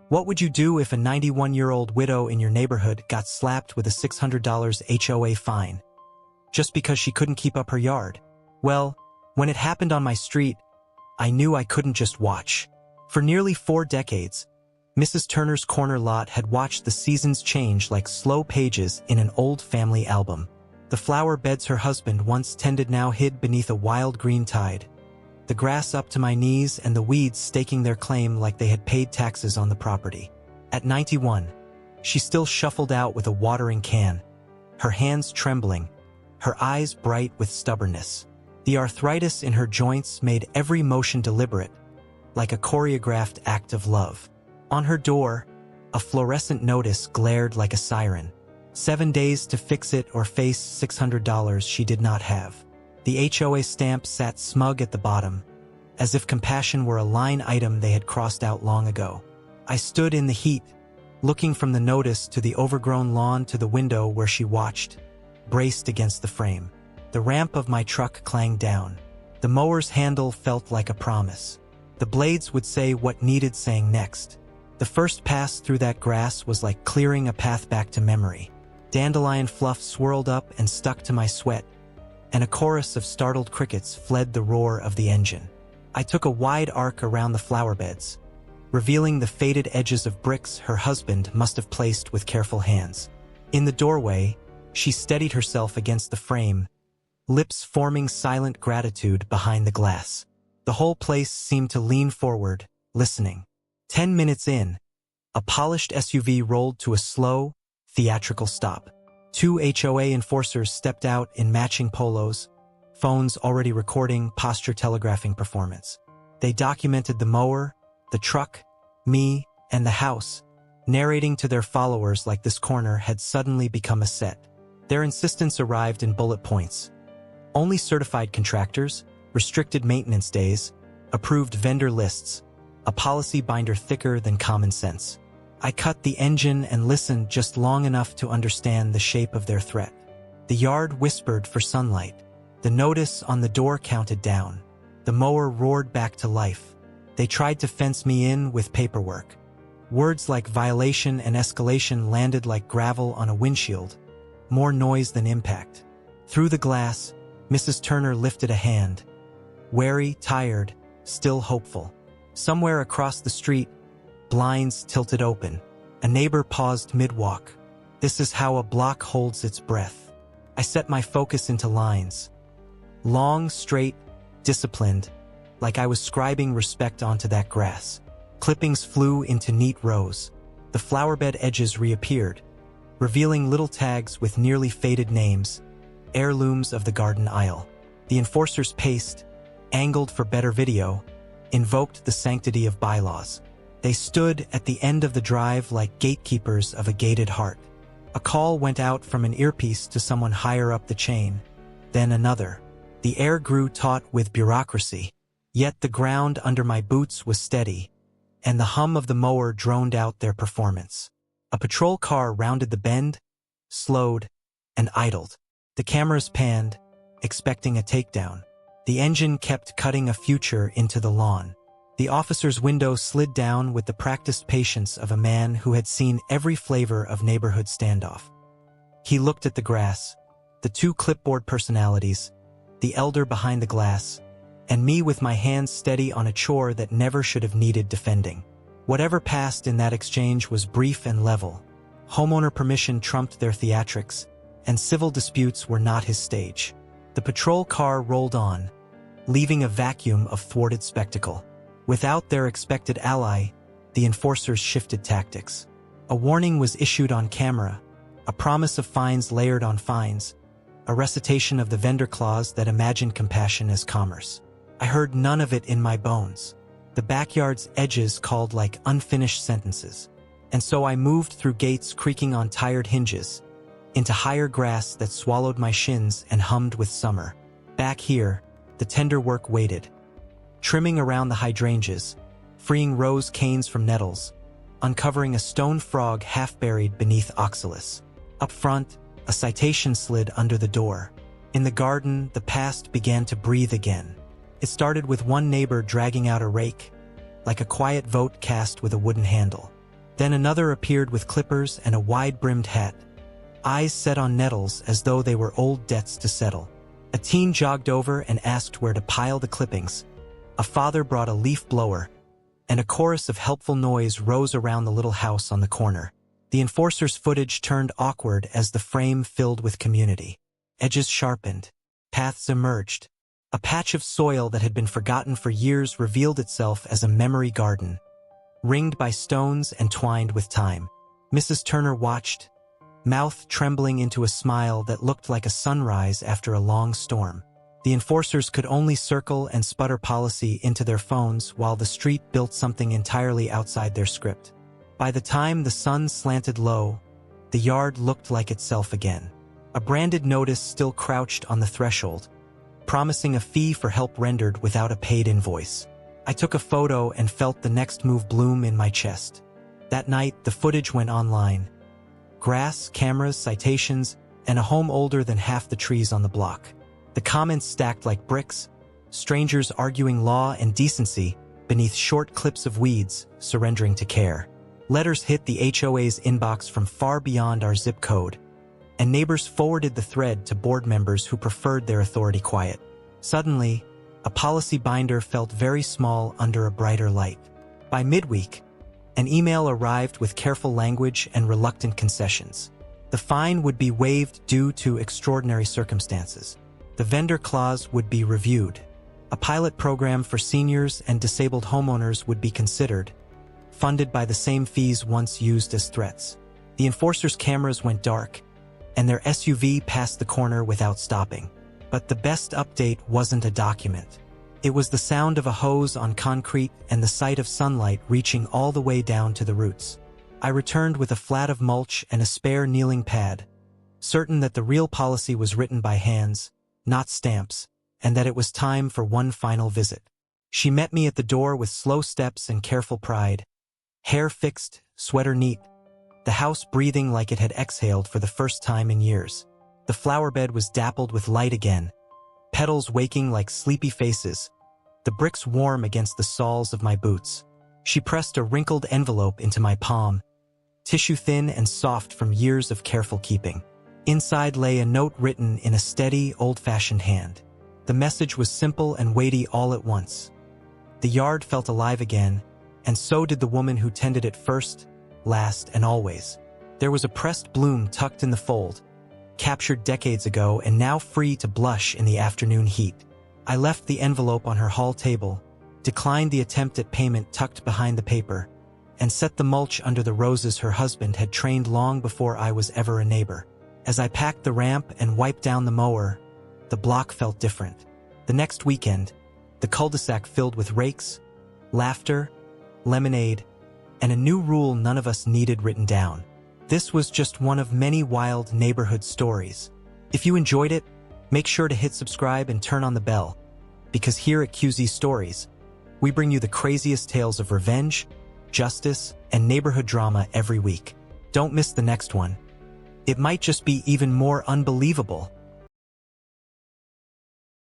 What would you do if a 91-year-old widow in your neighborhood got slapped with a $600 HOA fine just because she couldn't keep up her yard? Well, when it happened on my street, I knew I couldn't just watch. For nearly 4 decades, Mrs. Turner's corner lot had watched the seasons change like slow pages in an old family album. The flower beds her husband once tended now hid beneath a wild green tide, the grass up to my knees and the weeds staking their claim like they had paid taxes on the property. At 91, she still shuffled out with a watering can, her hands trembling, her eyes bright with stubbornness. The arthritis in her joints made every motion deliberate, like a choreographed act of love. On her door, a fluorescent notice glared like a siren. 7 days to fix it or face $600 she did not have. The HOA stamp sat smug at the bottom, as if compassion were a line item they had crossed out long ago. I stood in the heat, looking from the notice to the overgrown lawn to the window where she watched, braced against the frame. The ramp of my truck clanged down. The mower's handle felt like a promise. The blades would say what needed saying next. The first pass through that grass was like clearing a path back to memory. Dandelion fluff swirled up and stuck to my sweat, and a chorus of startled crickets fled the roar of the engine. I took a wide arc around the flower beds, revealing the faded edges of bricks her husband must have placed with careful hands. In the doorway, she steadied herself against the frame, lips forming silent gratitude behind the glass. The whole place seemed to lean forward, listening. 10 minutes in, a polished SUV rolled to a slow, theatrical stop. 2 HOA enforcers stepped out in matching polos, phones already recording posture telegraphing performance. They documented the mower, the truck, me, and the house, narrating to their followers like this corner had suddenly become a set. Their insistence arrived in bullet points. Only certified contractors, restricted maintenance days, approved vendor lists, a policy binder thicker than common sense. I cut the engine and listened just long enough to understand the shape of their threat. The yard whispered for sunlight. The notice on the door counted down. The mower roared back to life. They tried to fence me in with paperwork. Words like violation and escalation landed like gravel on a windshield, more noise than impact. Through the glass, Mrs. Turner lifted a hand. Wary, tired, still hopeful. Somewhere across the street, blinds tilted open. A neighbor paused mid-walk. This is how a block holds its breath. I set my focus into lines. Long, straight, disciplined, like I was scribing respect onto that grass. Clippings flew into neat rows. The flowerbed edges reappeared, revealing little tags with nearly faded names, heirlooms of the garden aisle. The enforcers paced, angled for better video, invoked the sanctity of bylaws. They stood at the end of the drive like gatekeepers of a gated heart. A call went out from an earpiece to someone higher up the chain, then another. The air grew taut with bureaucracy, yet the ground under my boots was steady, and the hum of the mower droned out their performance. A patrol car rounded the bend, slowed, and idled. The cameras panned, expecting a takedown. The engine kept cutting a future into the lawn. The officer's window slid down with the practiced patience of a man who had seen every flavor of neighborhood standoff. He looked at the grass, the 2 clipboard personalities, the elder behind the glass, and me with my hands steady on a chore that never should have needed defending. Whatever passed in that exchange was brief and level. Homeowner permission trumped their theatrics, and civil disputes were not his stage. The patrol car rolled on, leaving a vacuum of thwarted spectacle. Without their expected ally, the enforcers shifted tactics. A warning was issued on camera, a promise of fines layered on fines, a recitation of the vendor clause that imagined compassion as commerce. I heard none of it in my bones. The backyard's edges called like unfinished sentences. And so I moved through gates creaking on tired hinges, into higher grass that swallowed my shins and hummed with summer. Back here, the tender work waited, trimming around the hydrangeas, freeing rose canes from nettles, uncovering a stone frog half buried beneath oxalis. Up front, a citation slid under the door. In the garden, the past began to breathe again. It started with one neighbor dragging out a rake, like a quiet vote cast with a wooden handle. Then another appeared with clippers and a wide-brimmed hat, eyes set on nettles as though they were old debts to settle. A teen jogged over and asked where to pile the clippings. A father brought a leaf blower, and a chorus of helpful noise rose around the little house on the corner. The enforcer's footage turned awkward as the frame filled with community. Edges sharpened. Paths emerged. A patch of soil that had been forgotten for years revealed itself as a memory garden, ringed by stones and twined with time. Mrs. Turner watched, mouth trembling into a smile that looked like a sunrise after a long storm. The enforcers could only circle and sputter policy into their phones while the street built something entirely outside their script. By the time the sun slanted low, the yard looked like itself again. A branded notice still crouched on the threshold, promising a fee for help rendered without a paid invoice. I took a photo and felt the next move bloom in my chest. That night, the footage went online. Grass, cameras, citations, and a home older than half the trees on the block. The comments stacked like bricks, strangers arguing law and decency beneath short clips of weeds surrendering to care. Letters hit the HOA's inbox from far beyond our zip code, and neighbors forwarded the thread to board members who preferred their authority quiet. Suddenly, a policy binder felt very small under a brighter light. By midweek, an email arrived with careful language and reluctant concessions. The fine would be waived due to extraordinary circumstances. The vendor clause would be reviewed. A pilot program for seniors and disabled homeowners would be considered, funded by the same fees once used as threats. The enforcers' cameras went dark, and their SUV passed the corner without stopping. But the best update wasn't a document. It was the sound of a hose on concrete and the sight of sunlight reaching all the way down to the roots. I returned with a flat of mulch and a spare kneeling pad, certain that the real policy was written by hands, not stamps, and that it was time for one final visit. She met me at the door with slow steps and careful pride, hair fixed, sweater neat, the house breathing like it had exhaled for the first time in years. The flower bed was dappled with light again, petals waking like sleepy faces, the bricks warm against the soles of my boots. She pressed a wrinkled envelope into my palm, tissue thin and soft from years of careful keeping. Inside lay a note written in a steady, old-fashioned hand. The message was simple and weighty all at once. The yard felt alive again, and so did the woman who tended it first, last, and always. There was a pressed bloom tucked in the fold, captured decades ago and now free to blush in the afternoon heat. I left the envelope on her hall table, declined the attempt at payment tucked behind the paper, and set the mulch under the roses her husband had trained long before I was ever a neighbor. As I packed the ramp and wiped down the mower, the block felt different. The next weekend, the cul-de-sac filled with rakes, laughter, lemonade, and a new rule none of us needed written down. This was just one of many wild neighborhood stories. If you enjoyed it, make sure to hit subscribe and turn on the bell, because here at QZ Stories, we bring you the craziest tales of revenge, justice, and neighborhood drama every week. Don't miss the next one. It might just be even more unbelievable.